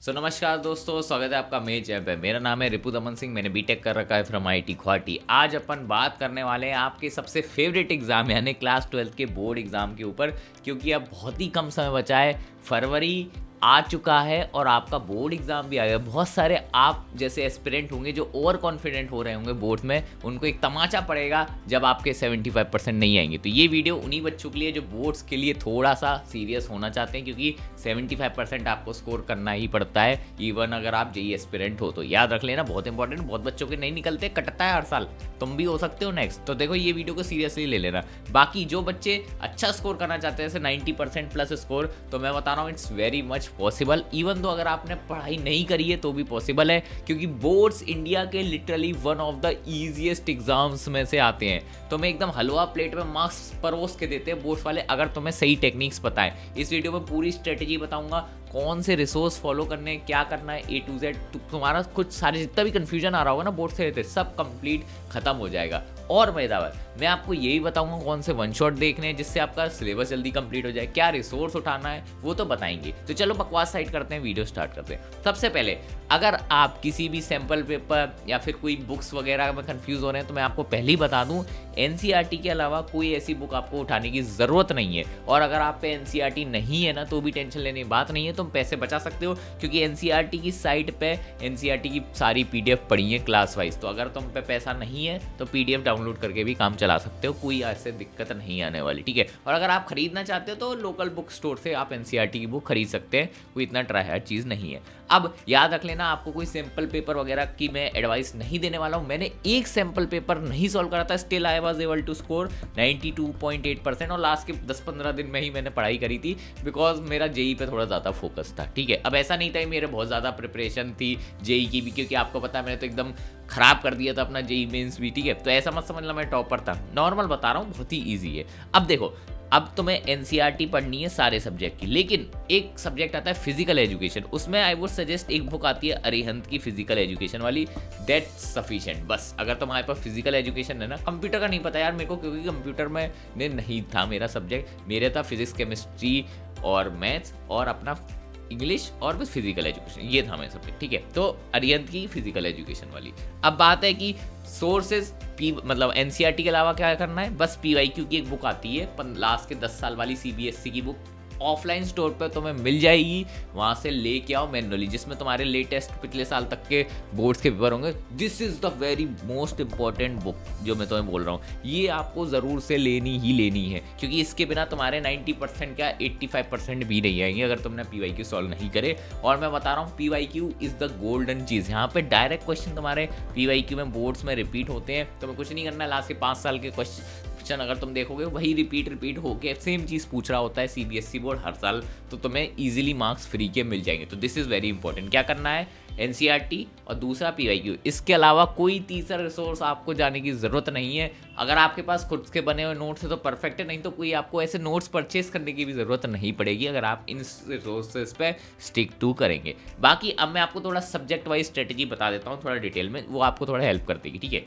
नमस्कार दोस्तों, स्वागत है आपका मेरे ऐप पे। मेरा नाम है रिपु दमन सिंह। मैंने बीटेक कर रखा है फ्रॉम आईआईटी गुवाहाटी। आज अपन बात करने वाले हैं आपके सबसे फेवरेट एग्जाम यानी क्लास 12 के बोर्ड एग्जाम के ऊपर, क्योंकि अब बहुत ही कम समय बचा है। फरवरी आ चुका है और आपका बोर्ड एग्जाम भी आ गया। बहुत सारे आप जैसे एस्पिरेंट होंगे जो ओवर कॉन्फिडेंट हो रहे होंगे बोर्ड में, उनको एक तमाचा पड़ेगा जब आपके 75% नहीं आएंगे। तो ये वीडियो उन्हीं बच्चों के लिए जो बोर्ड्स के लिए थोड़ा सा सीरियस होना चाहते हैं, क्योंकि 75% आपको स्कोर करना ही पड़ता है, इवन अगर आप जेई एस्पिरेंट हो तो। याद रख लेना, बहुत इंपॉर्टेंट। बहुत बच्चों के नहीं निकलते, कटता है हर साल, तुम भी हो सकते हो नेक्स्ट। तो देखो, ये वीडियो को सीरियसली ले लेना। बाकी जो बच्चे अच्छा स्कोर करना चाहते हैं, जैसे 90% प्लस स्कोर, तो मैं बता रहा हूँ it's very much possible. Even तो अगर आपने पढ़ाई नहीं करी है तो भी पॉसिबल है, क्योंकि बोर्ड्स इंडिया के literally one of the easiest exams में से आते हैं। तो मैं एकदम हलवा प्लेट में मार्क्स परोस के देते हैं बोर्ड्स वाले, अगर तुम्हें सही टेक्निक्स पता है। इस वीडियो में पूरी स्ट्रेटेजी बताऊंगा, कौन से रिसोर्स फॉलो करने हैं, क्या करना है, A to Z। तुम्हारा कुछ सारे जितना भी कंफ्यूजन आ रहा होगा ना बोर्ड से रिलेटेड, सब कंप्लीट खत्म हो जाएगा। और मजेदार, मैं आपको यही बताऊंगा कौन से वन शॉट देखने हैं जिससे आपका सिलेबस जल्दी कंप्लीट हो जाए, क्या रिसोर्स उठाना है वो तो बताएंगे। तो चलो बकवास साइड करते हैं, वीडियो स्टार्ट करते हैं। सबसे पहले, अगर आप किसी भी सैम्पल पेपर या फिर कोई बुक्स वगैरह में कंफ्यूज हो रहे हैं, तो मैं आपको पहले ही बता दूं, एनसीईआरटी के अलावा कोई ऐसी बुक आपको उठाने की ज़रूरत नहीं है। और अगर आप पे एनसीईआरटी नहीं है ना, तो भी टेंशन लेने की बात नहीं है, तुम पैसे बचा सकते हो, क्योंकि एनसीईआरटी की साइट पे एनसीईआरटी की सारी पीडीएफ पड़ी है क्लास वाइज। तो अगर तुम पे पैसा नहीं है तो पीडीएफ डाउनलोड करके भी काम चला सकते हो, कोई ऐसे दिक्कत नहीं आने वाली, ठीक है। और अगर आप खरीदना चाहते हो तो लोकल बुक स्टोर से आप एनसीईआरटी की बुक खरीद सकते हैं, कोई इतना ट्राई हार्ड चीज़ नहीं है। अब याद रख लेना, आपको कोई सैम्पल पेपर वगैरह की मैं एडवाइस नहीं देने वाला हूँ। मैंने एक सैम्पल पेपर नहीं सॉल्व करा था, still I was able to score 92.8%, और लास्ट के 10-15 दिन में ही मैंने पढ़ाई करी थी, बिकॉज मेरा जेई पे थोड़ा ज़्यादा फोकस था, ठीक है। अब ऐसा नहीं था मेरे बहुत ज़्यादा प्रिपरेशन थी जेई की भी, क्योंकि आपको पता है मैंने तो एकदम खराब कर दिया था अपना जेई मेंस भी, ठीक है। तो ऐसा मत समझना मैं टॉपर था, नॉर्मल बता रहा हूँ, बहुत ही ईजी है। अब देखो, अब तुम्हें एनसीईआरटी पढ़नी है सारे सब्जेक्ट की, लेकिन एक सब्जेक्ट आता है फिजिकल एजुकेशन। उसमें आई वुड सजेस्ट एक बुक आती है अरिहंत की, फिजिकल एजुकेशन वाली, दैट सफिशिएंट। बस अगर तुम्हारे पास फिजिकल एजुकेशन है ना, कंप्यूटर का नहीं पता यार मेरे को, क्योंकि कंप्यूटर में नहीं था मेरा सब्जेक्ट। मेरे था फिजिक्स, केमिस्ट्री और मैथ्स, और अपना इंग्लिश, और बस फिजिकल एजुकेशन, ये था मेरा सब्जेक्ट, ठीक है। तो अरिहंत की फिजिकल एजुकेशन वाली। अब बात है कि सोर्सेज मतलब एनसीईआरटी के अलावा क्या करना है, बस पीवाईक्यू की एक बुक आती है लास्ट के 10 साल वाली, सीबीएसई की बुक, ऑफलाइन स्टोर पर तुम्हें मिल जाएगी, वहाँ से लेके आओ मैनुअली, जिसमें तुम्हारे लेटेस्ट पिछले साल तक के बोर्ड्स के पेपर होंगे। This is the very most important book जो मैं तुम्हें बोल रहा हूँ, ये आपको ज़रूर से लेनी ही लेनी है, क्योंकि इसके बिना तुम्हारे 90% क्या 85% भी नहीं आएंगे अगर तुमने पीवाईक्यू सॉल्व नहीं करे। और मैं बता रहा हूँ, पीवाईक्यू इज़ द गोल्डन चीज़। यहाँ पे डायरेक्ट क्वेश्चन तुम्हारे पीवाईक्यू में बोर्ड्स में रिपीट होते हैं, तुम्हें कुछ नहीं करना है। लास्ट के 5 साल के क्वेश्चन अगर तुम देखोगे, वही रिपीट होके सेम चीज़ पूछ रहा होता है सीबीएसई बोर्ड हर साल, तो तुम्हें इजीली मार्क्स फ्री के मिल जाएंगे। तो दिस इज़ वेरी इंपॉर्टेंट। क्या करना है, एनसीईआरटी और दूसरा पीवाईक्यू, इसके अलावा कोई तीसरा रिसोर्स आपको जाने की ज़रूरत नहीं है। अगर आपके पास खुद के बने हुए नोट्स है तो परफेक्ट है, नहीं तो कोई आपको ऐसे नोट्स परचेस करने की भी ज़रूरत नहीं पड़ेगी अगर आप इन रिसोर्सेज पे स्टिक टू करेंगे। बाकी अब मैं आपको थोड़ा सब्जेक्ट वाइज स्ट्रेटेजी बता देता हूँ थोड़ा डिटेल में, वो आपको थोड़ा हेल्प कर देगी, ठीक है।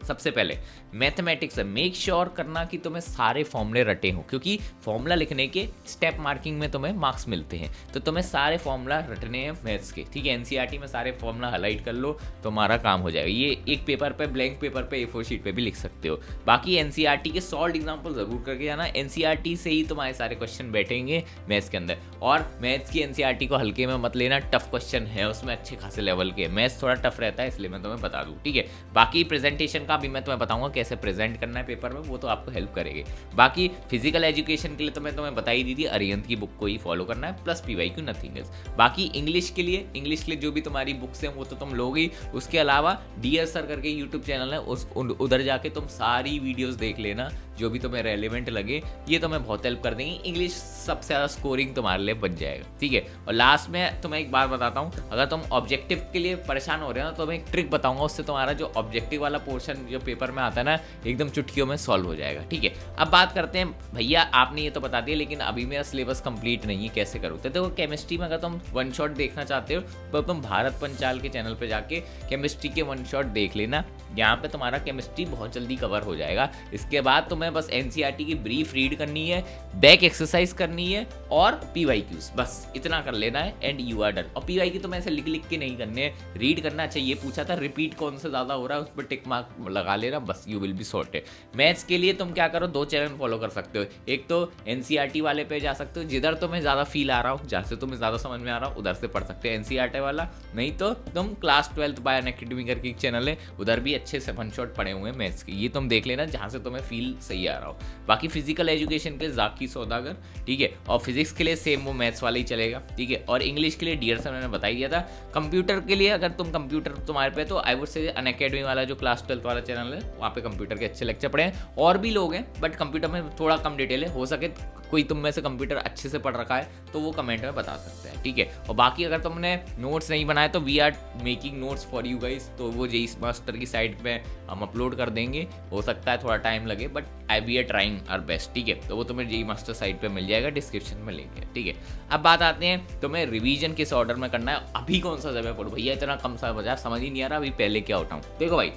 सबसे पहले मैथमेटिक्स है, मेक श्योर करना कि तुम्हें सारे फॉर्मूले रटे हों, क्योंकि फॉर्मूला लिखने के स्टेप मार्किंग में तुम्हें मार्क्स मिलते हैं, तो तुम्हें सारे फॉर्मूला रटने हैं मैथ्स के, ठीक है। एनसीईआरटी में सारे फॉर्मूला हाईलाइट कर लो, तुम्हारा काम हो जाएगा। ये एक पेपर पे, ब्लैंक पेपर पे, A4 शीट पे भी लिख सकते हो। बाकी एनसीईआरटी के सॉल्व एग्जाम्पल जरूर करके जाना, एनसीईआरटी से ही तुम्हारे सारे क्वेश्चन बैठेंगे मैथ्स के अंदर। और मैथ्स की एनसीईआरटी को हल्के में मत लेना, टफ क्वेश्चन है उसमें अच्छे खासे लेवल के, मैथ्स थोड़ा टफ रहता है, इसलिए मैं तुम्हें बता दूँ, ठीक है। बाकी प्रेजेंटेशन का भी मैं तुम्हें बताऊंगा कैसे प्रेजेंट करना है पेपर में, वो तो आपको हेल्प करेगी। बाकी फिजिकल एजुकेशन के लिए तो मैं तुम्हें बता ही दी थी, अरिहंत की बुक को ही फॉलो करना है, प्लस पीवाईक्यू, नथिंग एल्स। बाकी इंग्लिश के लिए जो भी तुम्हारी बुक्स हैं वो तो तुम लोगे, उसके अलावा डियर सर करके यूट्यूब चैनल है, उधर जाके तुम सारी वीडियोस देख लेना जो भी तुम्हें रेलिवेंट लगे, ये तुम्हें बहुत हेल्प कर देंगी। इंग्लिश सबसे ज़्यादा स्कोरिंग तुम्हारे लिए बन जाएगा, ठीक है। और लास्ट में तुम्हें एक बात बताता हूँ, अगर तुम ऑब्जेक्टिव के लिए परेशान हो रहे हो ना, तो मैं एक ट्रिक बताऊंगा, उससे तुम्हारा जो ऑब्जेक्टिव वाला पोर्शन जो पेपर में आता है ना, एकदम चुटकियों में सॉल्व हो जाएगा, ठीक है। अब बात करते हैं, भैया आपने ये तो बता दिया, लेकिन अभी मेरा सिलेबस कंप्लीट नहीं है, कैसे करूँ। तो देखो, केमिस्ट्री में अगर तुम वन शॉट देखना चाहते हो तो तुम भारत पंचाल के चैनल पर जाके केमिस्ट्री के वन शॉट देख लेना, यहाँ पे तुम्हारा केमिस्ट्री बहुत जल्दी कवर हो जाएगा। इसके बाद तुम्हें तुम्हें बस एनसीईआरटी की ब्रीफ रीड करनी है, बैक एक्सरसाइज करनी है और पीवाईक्यूज, बस इतना कर लेना है एंड यू आर डन। और पीवाईक्यू तुम्हें ऐसे लिख लिख के नहीं करने हैं, रीड करना चाहिए। पूछा था रिपीट कौन से ज़्यादा हो रहा है, उस पर टिक मार्क लगा लेना, बस you will be sorted. Maths के लिए तुम क्या करो, 2 चैनल फॉलो कर सकते हो। एक तो एनसीईआरटी वाले पे जा सकते हो, जिधर तुम्हें ज़्यादा फील आ रहा हो, जहाँ से तुम्हें ज़्यादा समझ में आ रहा हो उधर से पढ़ सकते हो एनसीईआरटी वाला। नहीं तो तुम क्लास 12 बाय अनअकैडमी करके एक चैनल है, उधर भी अच्छे से वन शॉट पढ़े हुए हैं मैथ्स के, ये तुम देख लेना जहाँ से तुम्हें फील सही आ रहा हो। बाकी फिजिकल एजुकेशन के लिए जाकी सौदागर, ठीक है, और फिजिक्स के लिए सेम वो मैथ्स वाला ही चलेगा, ठीक है, और इंग्लिश के लिए डियर सर मैंने बता ही दिया था। कंप्यूटर के लिए अगर तुम कंप्यूटर तुम्हारे पे, तो आई वुड से अनअकैडमी वाला जो क्लास 12 वाला चैनल है, वहाँ पे कंप्यूटर के अच्छे लेक्चर पढ़े हैं। और भी लोग हैं बट कंप्यूटर में थोड़ा कम डिटेल है, हो सके कोई तुम में से कंप्यूटर अच्छे से पढ़ रखा है तो वो कमेंट में बता सकते हैं, ठीक है। और बाकी अगर तुमने नोट्स नहीं बनाए तो we are making notes for you guys, तो वो जेईई मास्टर की साइट पे हम अपलोड कर देंगे। हो सकता है थोड़ा टाइम लगे but I we are trying our best, ठीक है। तो वो तुम्हें जेईई मास्टर साइट पे मिल जाएगा, डिस्क्रिप्शन में लिंक है, ठीक है। अब बात आते हैं तुम्हें रिवीजन किस ऑर्डर में करना है, अभी कौन सा समय पढ़ो भैया, इतना कम समय बचा, समझ ही नहीं आ रहा अभी पहले क्या उठाऊं। देखो भाई,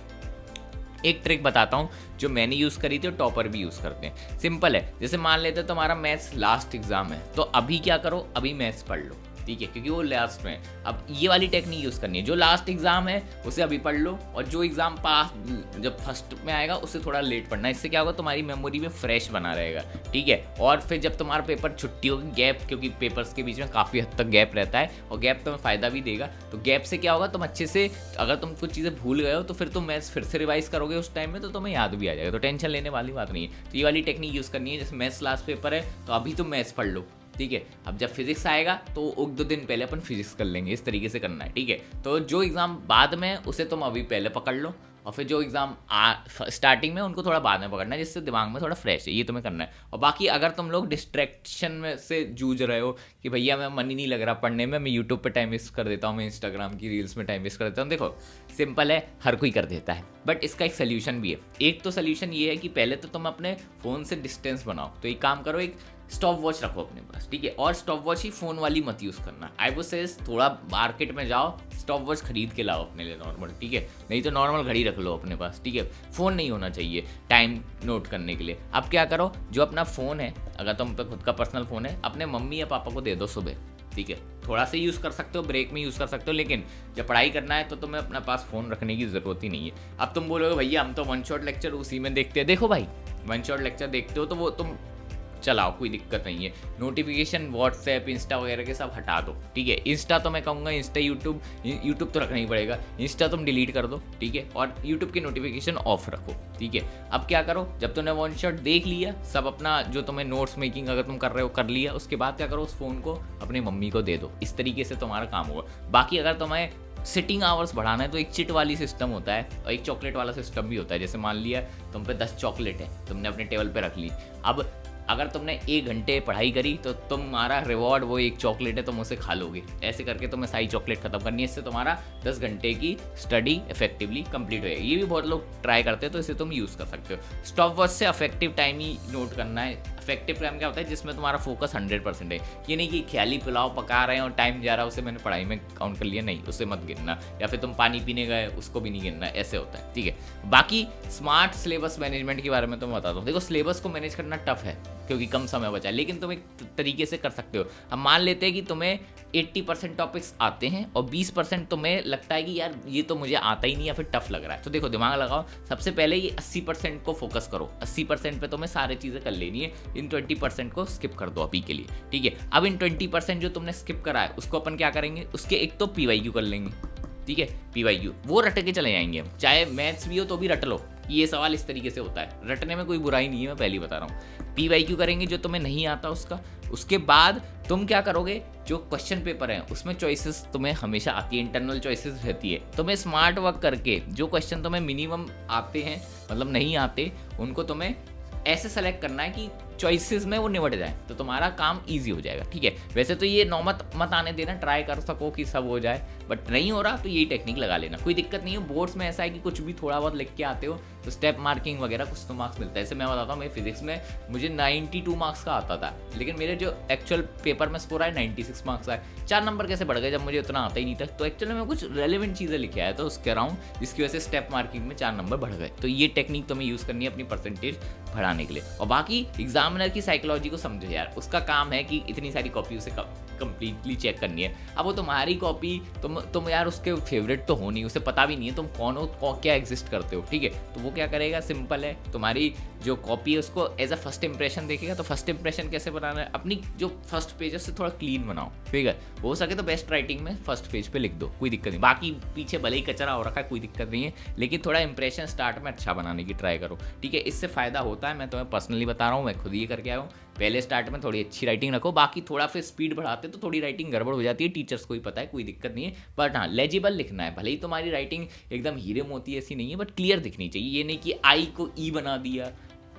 एक ट्रिक बताता हूँ जो मैंने यूज़ करी थी और टॉपर भी यूज़ करते हैं। सिंपल है, जैसे मान लेते हैं तुम्हारा मैथ्स लास्ट एग्जाम है, तो अभी क्या करो, अभी मैथ्स पढ़ लो, ठीक है, क्योंकि वो लास्ट में। अब ये वाली टेक्निक यूज़ करनी है, जो लास्ट एग्जाम है उसे अभी पढ़ लो, और जो एग्जाम पास जब फर्स्ट में आएगा उसे थोड़ा लेट पढ़ना। इससे क्या होगा, तुम्हारी मेमोरी में फ्रेश बना रहेगा, ठीक है। और फिर जब तुम्हारा पेपर छुट्टी होगी, गैप, क्योंकि पेपर्स के बीच में काफ़ी हद तक गैप रहता है और गैप तुम्हें फ़ायदा भी देगा, तो गैप से क्या होगा, तुम अच्छे से, अगर तुम कुछ चीज़ें भूल गए हो तो फिर तुम मैथ्स फिर से रिवाइज करोगे उस टाइम में, तो तुम्हें याद भी आ जाएगा, तो टेंशन लेने वाली बात नहीं है। तो ये वाली टेक्निक यूज़ करनी है, जैसे मैथ्स लास्ट पेपर है तो अभी तुम मैथ्स पढ़ लो, ठीक है। अब जब फिजिक्स आएगा तो 1-2 दिन पहले अपन फिजिक्स कर लेंगे, इस तरीके से करना है, ठीक है। तो जो एग्ज़ाम बाद में उसे तुम अभी पहले पकड़ लो, और फिर जो एग्ज़ाम स्टार्टिंग में उनको थोड़ा बाद में पकड़ना है, जिससे दिमाग में थोड़ा फ्रेश है, ये तुम्हें करना है। और बाकी अगर तुम लोग डिस्ट्रैक्शन में से जूझ रहे हो कि भैया मैं मन ही नहीं लग रहा पढ़ने में, मैं यूट्यूब पे टाइम वेस्ट कर देता हूँ, मैं इंस्टाग्राम की रील्स में टाइम वेस्ट कर देता हूँ, देखो सिंपल है, हर कोई कर देता है, बट इसका एक सोल्यूशन भी है। एक तो सोल्यूशन ये है कि पहले तो तुम अपने फ़ोन से डिस्टेंस बनाओ, तो एक काम करो, एक स्टॉप वॉच रखो अपने पास, ठीक है, और स्टॉप वॉच ही फ़ोन वाली मत यूज़ करना। आई वुड से थोड़ा मार्केट में जाओ, स्टॉप वॉच खरीद के लाओ अपने लिए नॉर्मल, ठीक है, नहीं तो नॉर्मल घड़ी रख लो अपने पास, ठीक है। फ़ोन नहीं होना चाहिए टाइम नोट करने के लिए। अब क्या करो, जो अपना फ़ोन है, अगर तुम पे खुद का पर्सनल फ़ोन है, अपने मम्मी या पापा को दे दो सुबह, ठीक है। थोड़ा सा यूज़ कर सकते हो, ब्रेक में यूज़ कर सकते हो, लेकिन जब पढ़ाई करना है तो तुम्हें अपने पास फ़ोन रखने की ज़रूरत ही नहीं है। अब तुम बोलोगे भैया हम तो वन शॉट लेक्चर उसी में देखते हैं, देखो भाई वन शॉट लेक्चर देखते हो तो वो तुम चलाओ, कोई दिक्कत नहीं है। नोटिफिकेशन व्हाट्सएप इंस्टा वगैरह के सब हटा दो, ठीक है। इंस्टा तो मैं कहूँगा, इंस्टा यूट्यूब तो रखना ही पड़ेगा, इंस्टा तुम डिलीट कर दो, ठीक है, और यूट्यूब की नोटिफिकेशन ऑफ रखो, ठीक है। अब क्या करो, जब तुमने वन शॉट देख लिया सब, अपना जो तुम्हें नोट्स मेकिंग अगर तुम कर रहे हो कर लिया, उसके बाद क्या करो, उस फ़ोन को अपनी मम्मी को दे दो, इस तरीके से तुम्हारा काम होगा। बाकी अगर तुम्हें सिटिंग आवर्स बढ़ाना है तो एक चिट वाली सिस्टम होता है और एक चॉकलेट वाला सिस्टम भी होता है। जैसे मान लिया तुम पे 10 चॉकलेट है, तुमने अपने टेबल पे रख ली, अब अगर तुमने 1 घंटे पढ़ाई करी तो तुम्हारा रिवॉर्ड वो 1 चॉकलेट है, तुम उसे खा लोगे। ऐसे करके तुम्हें सारी चॉकलेट खत्म करनी है, इससे तुम्हारा 10 घंटे की स्टडी इफेक्टिवली कंप्लीट हो जाएगी। ये भी बहुत लोग ट्राई करते हैं, तो इसे तुम यूज़ कर सकते हो। स्टॉप वॉच से अफेक्टिव टाइम ही नोट करना है। इफेक्टिव टाइम क्या होता है, जिसमें तुम्हारा फोकस 100% है। ये नहीं कि ख्याली पुलाव पका रहे हैं और टाइम जा रहा है उसे मैंने पढ़ाई में काउंट कर लिया, नहीं, उसे मत गिनना। या फिर तुम पानी पीने गए उसको भी नहीं गिनना, ऐसे होता है, ठीक है। बाकी स्मार्ट सिलेबस मैनेजमेंट के बारे में तो मैं बताता हूँ। देखो सिलेबस को मैनेज करना टफ है क्योंकि कम समय बचा है, लेकिन तुम एक तरीके से कर सकते हो। हम मान लेते हैं कि तुम्हें 80% टॉपिक्स आते हैं और 20% तुम्हें लगता है कि यार ये तो मुझे आता ही नहीं या फिर टफ लग रहा है, तो देखो दिमाग लगाओ, सबसे पहले ये 80% को फोकस करो। 80% पे तुम्हें सारी चीज़ें कर लेनी है, इन 20% को स्किप कर दो अभी के लिए, ठीक है। अब इन 20% जो तुमने स्किप करा है उसको अपन क्या करेंगे, उसके एक तो पीवाईक्यू कर लेंगे, ठीक है। पीवाईक्यू वो रट के चले जाएंगे हम, चाहे मैथ्स भी हो तो भी रट लो। ये सवाल इस तरीके से होता है, रटने में कोई बुराई नहीं है, मैं पहले बता रहा हूँ। पीवाईक्यू करेंगे जो तुम्हें नहीं आता उसका। उसके बाद तुम क्या करोगे, जो क्वेश्चन पेपर है उसमें चॉइसेस तुम्हें हमेशा आती है, इंटरनल चॉइसेस रहती है। तुम्हें स्मार्ट वर्क करके जो क्वेश्चन तुम्हें मिनिमम आते हैं, मतलब नहीं आते, उनको तुम्हें ऐसे सेलेक्ट करना है कि चॉइसेस में वो निपट जाए, तो तुम्हारा काम इजी हो जाएगा, ठीक है। वैसे तो ये नौबत मत आने देना, ट्राई कर सको कि सब हो जाए, बट नहीं हो रहा तो यही टेक्निक लगा लेना, कोई दिक्कत नहीं है। बोर्ड्स में ऐसा है कि कुछ भी थोड़ा बहुत लिख के आते हो, तो स्टेप मार्किंग वगैरह कुछ तो मार्क्स मिलता है। ऐसे मैं बताता हूँ, मेरी फिजिक्स में मुझे 92 मार्क्स का आता था, लेकिन मेरे जो एक्चुअल पेपर में स्कोर आए 96 मार्क्स आए। 4 नंबर कैसे बढ़ गए जब मुझे उतना आता ही नहीं था। तो एक्चुअली मैं कुछ रेलिवेंट चीज़ें लिखे आया था उसके अराउंड, जिसकी वजह से स्टेप मार्किंग में 4 नंबर बढ़ गए। तो ये टेक्निक तुम्हें यूज़ करनी है अपनी परसेंटेज बढ़ाने के लिए। और बाकी एग्जामिनर की साइकोलॉजी को समझो यार, उसका काम है कि इतनी सारी कॉपी उसे कंप्लीटली चेक करनी है। अब वो तुम्हारी कॉपी, तुम यार उसके फेवरेट तो हो नहीं, उसे पता भी नहीं है तुम कौन हो, क्या एग्जिस्ट करते हो, ठीक है। तो वो क्या करेगा, सिंपल है, तुम्हारी जो कॉपी है उसको एज अ फर्स्ट इंप्रेशन देखेगा। तो फर्स्ट इंप्रेशन कैसे बनाना है, अपनी जो फर्स्ट पेज है उससे थोड़ा क्लीन बनाओ, ठीक है। हो सके तो बेस्ट राइटिंग में फर्स्ट पेज पे लिख दो, कोई दिक्कत नहीं। बाकी पीछे भले ही कचरा हो रखा है, कोई दिक्कत नहीं है, लेकिन थोड़ा इंप्रेशन स्टार्ट में अच्छा बनाने की ट्राई करो, ठीक है। इससे फायदा होता है, मैं तुम्हें पर्सनली बता रहा हूँ, मैं खुद ये करके आया हूँ। पहले स्टार्ट में थोड़ी अच्छी राइटिंग रखो, बाकी थोड़ा फिर स्पीड बढ़ाते तो थोड़ी राइटिंग गड़बड़ हो जाती है, टीचर्स को ही पता है, कोई दिक्कत नहीं है। बट हाँ, लेजिबल लिखना है, भले ही तुम्हारी राइटिंग एकदम हीरे मोती ऐसी नहीं है, बट क्लियर दिखनी चाहिए। ये नहीं कि आई को ई बना दिया,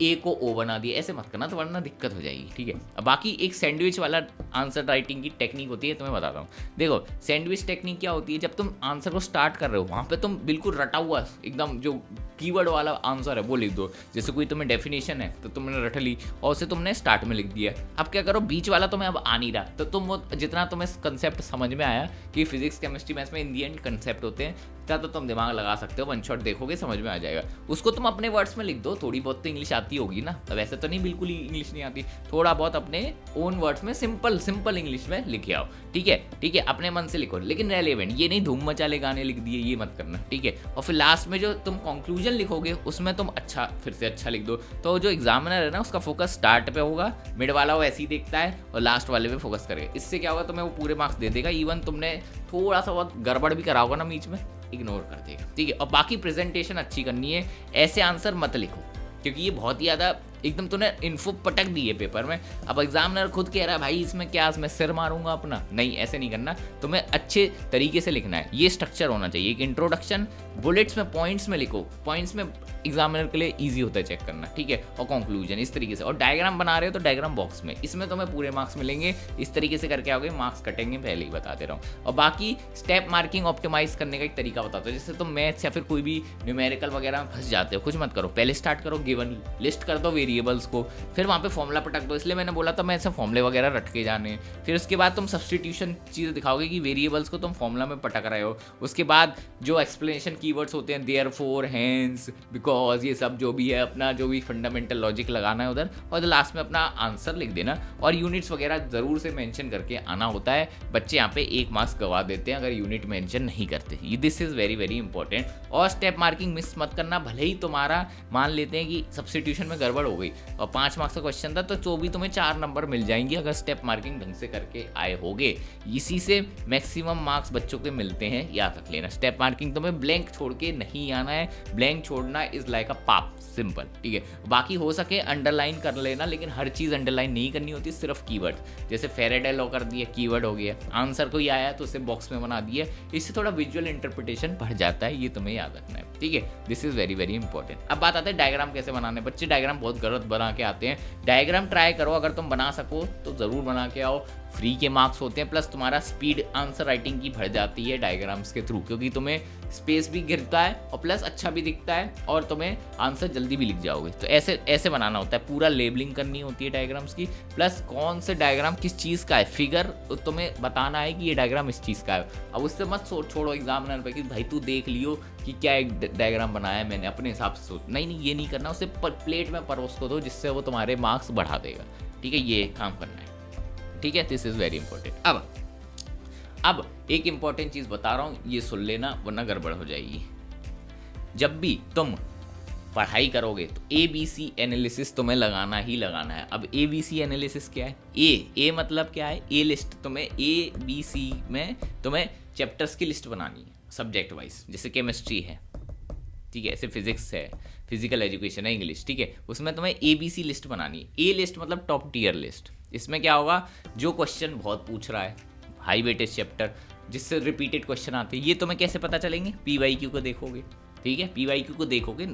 ए को ओ बना दिया, ऐसे मत करना, तो वरना दिक्कत हो जाएगी, ठीक है। अब बाकी एक सैंडविच वाला आंसर राइटिंग की टेक्निक होती है, तुम्हें बताता हूँ। देखो सैंडविच टेक्निक क्या होती है, जब तुम आंसर को स्टार्ट कर रहे हो वहाँ पे तुम बिल्कुल रटा हुआ एकदम जो कीवर्ड वाला आंसर है वो लिख दो। जैसे कोई तुम्हें डेफिनेशन है तो तुमने रट ली और उसे तुमने स्टार्ट में लिख दिया। अब क्या करो, बीच वाला तुम्हें अब आ नहीं रहा, तो तुम वो जितना तुम्हें कंसेप्ट समझ में आया कि फिजिक्स केमिस्ट्री मैथ्स में इन दी एंड कंसेप्ट होते हैं, तो तुम दिमाग लगा सकते हो, वन शॉट देखोगे समझ में आ जाएगा। उसको तुम अपने वर्ड्स में लिख दो, थोड़ी बहुत तो इंग्लिश आती होगी ना, अब ऐसे तो नहीं बिल्कुल ही इंग्लिश नहीं आती, थोड़ा बहुत अपने ओन वर्ड्स में सिंपल इंग्लिश में लिखे आओ, ठीक है, अपने मन से लिखो, लेकिन रेलेवेंट, ये नहीं धूम मचाले गाने लिख दिए, ये मत करना, ठीक है। और फिर लास्ट में जो तुम कंक्लूजन लिखोगे उसमें तुम फिर से अच्छा लिख दो। तो जो एग्जामिनर है ना, उसका फोकस स्टार्ट पे होगा, मिड वाला वो ऐसे ही देखता है और लास्ट वाले पे फोकस करेगा। इससे क्या होगा, तुम्हें वो पूरे मार्क्स दे देगा, इवन तुमने थोड़ा सा बहुत गड़बड़ भी करा होगा ना बीच में, इग्नोर कर देगा, ठीक है। और बाकी प्रेजेंटेशन अच्छी करनी है, ऐसे आंसर मत लिखो, क्योंकि ये बहुत ही ज़्यादा एकदम तूने इन्फो पटक दी है पेपर में। अब एग्जामिनर खुद कह रहा है भाई इसमें क्या, मैं सिर मारूंगा अपना, नहीं ऐसे नहीं करना, तुम्हें अच्छे तरीके से लिखना है। ये स्ट्रक्चर होना चाहिए, एक इंट्रोडक्शन, बुलेट्स में पॉइंट्स में लिखो, पॉइंट्स में एग्जामिनर के लिए ईजी होता है चेक करना, ठीक है। और कंक्लूजन इस तरीके से, और डायग्राम बना रहे हो तो डायग्राम बॉक्स में, इसमें तुम्हें पूरे मार्क्स मिलेंगे। इस तरीके से करके आओगे, मार्क्स कटेंगे, पहले ही बता दे रहा हूँ। और बाकी स्टेप मार्किंग ऑप्टिमाइज करने का एक तरीका बताता हूँ। जैसे तुम मैथ्स या फिर कोई भी न्यूमेरिकल वगैरह में फंस जाते हो, कुछ मत करो, पहले स्टार्ट करो, गिवन लिस्ट कर दो वेरिएबल्स को, फिर वहाँ पे फॉर्मूला पटक दो। इसलिए मैंने बोला था मैं ऐसे फॉर्मूले वगैरह रट के जाने, फिर उसके बाद तुम सब्सटीट्यूशन चीज़ें दिखाओगे कि वेरिएबल्स को तुम फॉर्मूला में पटक रहे हो। उसके बाद जो एक्सप्लेनेशन कीवर्ड्स होते हैं, देयरफॉर, हेंस, बिकॉज, ये सब जो भी है, अपना जो भी फंडामेंटल लॉजिक लगाना है उधर, और लास्ट में अपना आंसर लिख देना। और यूनिट्स वगैरह ज़रूर से मेंशन करके आना होता है। बच्चे यहाँ पे 1 मार्क्स गवा देते हैं अगर यूनिट मेंशन नहीं करते, this is very very important. और स्टेप मार्किंग मिस मत करना, भले ही तुम्हारा मान लेते हैं कि सब्सटीट्यूशन में गड़बड़ हो गई और 5 मार्क्स का क्वेश्चन था, तो भी तुम्हें 4 नंबर मिल जाएंगे अगर स्टेप मार्किंग ढंग से करके आए होगे। इसी से मैक्सिमम मार्क्स बच्चों के मिलते हैं, याद रख लेना। स्टेप मार्किंग तुम्हें ब्लैंक छोड़ के नहीं आना है, ब्लैंक छोड़ना इज लाइक अ पाप, सिंपल, ठीक है। बाकी हो सके अंडरलाइन कर लेना, लेकिन हर चीज़ अंडरलाइन नहीं करनी होती, सिर्फ कीवर्ड, जैसे फेरेडे लॉ कर दिया, कीवर्ड हो गया, आंसर कोई आया तो उसे बॉक्स में बना दिया, इससे थोड़ा विजुअल इंटरप्रिटेशन बढ़ जाता है, ये तुम्हें याद रखना है, ठीक है। This is very very important. अब बात आते हैं डायग्राम कैसे बनाने। बच्चे डायग्राम बहुत गलत बना के आते हैं, डायग्राम ट्राई करो, अगर तुम बना सको तो ज़रूर बना के आओ, फ्री के मार्क्स होते हैं, प्लस तुम्हारा स्पीड आंसर राइटिंग की बढ़ जाती है डायग्राम्स के थ्रू, क्योंकि तुम्हें स्पेस भी गिरता है और प्लस अच्छा भी दिखता है और तुम्हें आंसर जल्दी भी लिख जाओगे। तो ऐसे बनाना होता है, पूरा लेबलिंग करनी होती है डायग्राम्स की, प्लस कौन से डायग्राम किस चीज़ का है, फिगर तुम्हें बताना है कि ये डायग्राम इस चीज़ का है। अब उससे मत छोड़ो एग्जामिनर पे कि भाई तू देख लियो कि क्या एक डायग्राम बनाया मैंने, अपने हिसाब से सोच, नहीं ये नहीं करना, उसे प्लेट में परोस को दो, जिससे वो तुम्हारे मार्क्स बढ़ा देगा, ठीक है। ये काम करना है, ठीक है। This is very important. अब एक इंपॉर्टेंट चीज़ बता रहा हूँ, ये सुन लेना वरना गड़बड़ हो जाएगी। जब भी तुम पढ़ाई करोगे तो ABC एनालिसिस तुम्हें लगाना ही लगाना है। अब ABC एनालिसिस क्या है, ए मतलब क्या है, ए लिस्ट, तुम्हें ABC में तुम्हें चैप्टर्स की लिस्ट बनानी है सब्जेक्ट वाइज, जैसे केमिस्ट्री है, ठीक है, ऐसे फिजिक्स है, फिजिकल एजुकेशन है, इंग्लिश, ठीक है, उसमें तुम्हें ABC लिस्ट बनानी है। ए लिस्ट मतलब टॉप टीयर लिस्ट। इसमें क्या होगा, जो क्वेश्चन बहुत पूछ रहा है, हाई वेटेज चैप्टर जिससे रिपीटेड क्वेश्चन आते हैं, ये तुम्हें कैसे पता चलेंगे, PYQ को देखोगे, ठीक है, PYQ को देखोगे,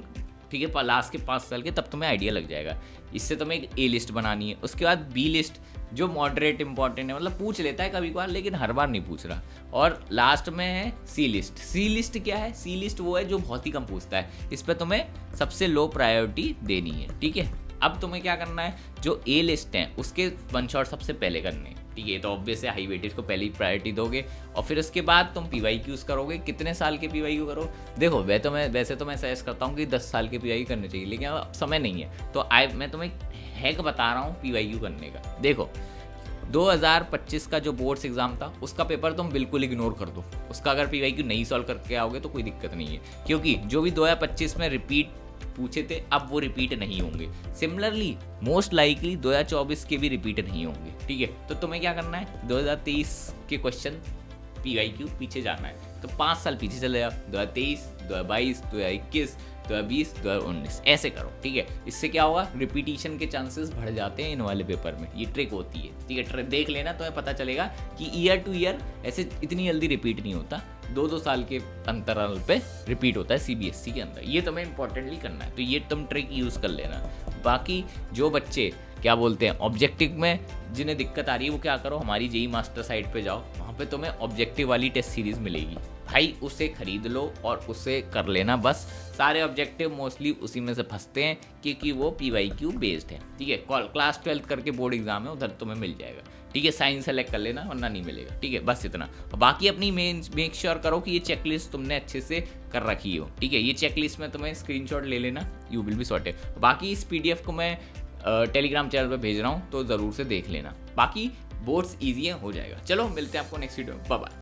ठीक है, लास्ट के 5 साल के, तब तुम्हें आइडिया लग जाएगा। इससे तुम्हें एक ए लिस्ट बनानी है, उसके बाद बी लिस्ट जो मॉडरेट इंपॉर्टेंट है, मतलब पूछ लेता है कभी कभार लेकिन हर बार नहीं पूछ रहा, और लास्ट में है सी लिस्ट। सी लिस्ट क्या है? सी लिस्ट वो है जो बहुत ही कम पूछता है, इस पर तुम्हें सबसे लो प्रायोरिटी देनी है, ठीक है। अब तुम्हें क्या करना है, जो ए लिस्ट है उसके वन शॉट सबसे पहले करने हैं, ठीक है। तो ऑब्वियस है हाई वेटेज को पहले ही प्रायोरिटी दोगे, और फिर उसके बाद तुम PYQs करोगे। कितने साल के PYQ करो? देखो वैसे तो मैं सजेस्ट करता हूँ कि 10 साल के PYQ करने चाहिए, लेकिन अब समय नहीं है, तो मैं तुम्हें हैक बता रहा हूँ PYQ करने का। देखो 2025 का जो बोर्ड्स एग्जाम था उसका पेपर तुम बिल्कुल इग्नोर कर दो, उसका अगर PYQ नहीं सॉल्व करके आओगे तो कोई दिक्कत नहीं है, क्योंकि जो भी 2025 में रिपीट पूछे थे अब वो रिपीट नहीं होंगे। सिमिलरली मोस्ट लाइकली 2024 के भी रिपीट नहीं होंगे, ठीक है। तो तुम्हें क्या करना है, 2023 के क्वेश्चन PYQ पीछे जाना है, तो 5 साल पीछे चले जाओ, 2023, 2022, 2021, 2020, 2019 ऐसे करो, ठीक है। इससे क्या होगा, रिपीटिशन के चांसेस बढ़ जाते हैं इन वाले पेपर में, ये ट्रिक होती है, ठीक है। देख लेना, तुम्हें पता चलेगा कि ईयर टू ईयर ऐसे इतनी जल्दी रिपीट नहीं होता, 2-2 साल के अंतराल पे रिपीट होता है CBSE के अंदर। ये तुम्हें इंपॉर्टेंटली करना है, तो ये तुम ट्रिक यूज़ कर लेना। बाकी जो बच्चे क्या बोलते हैं ऑब्जेक्टिव में जिन्हें दिक्कत आ रही है, वो क्या करो, हमारी जेई मास्टर साइट पे जाओ, वहाँ पे तुम्हें ऑब्जेक्टिव वाली टेस्ट सीरीज़ मिलेगी भाई, उसे खरीद लो और उसे कर लेना बस। सारे ऑब्जेक्टिव मोस्टली उसी में से फंसते हैं क्योंकि वो PYQ बेस्ड है, ठीक है। क्लास 12 करके बोर्ड एग्जाम है, उधर तुम्हें मिल जाएगा, ठीक है। साइंस सेलेक्ट कर लेना वरना नहीं मिलेगा, ठीक है। बस इतना। बाकी अपनी मेक श्योर करो कि ये चेकलिस्ट तुमने अच्छे से कर रखी हो, ठीक है। ये चेकलिस्ट में तुम्हें स्क्रीनशॉट ले लेना, यू विल बी सॉर्टेड। बाकी इस PDF को मैं टेलीग्राम चैनल पे भेज रहा हूँ, तो ज़रूर से देख लेना। बाकी बोर्ड्स ईजी है, हो जाएगा। चलो मिलते हैं आपको नेक्स्ट वीडियो में, बाय बाय।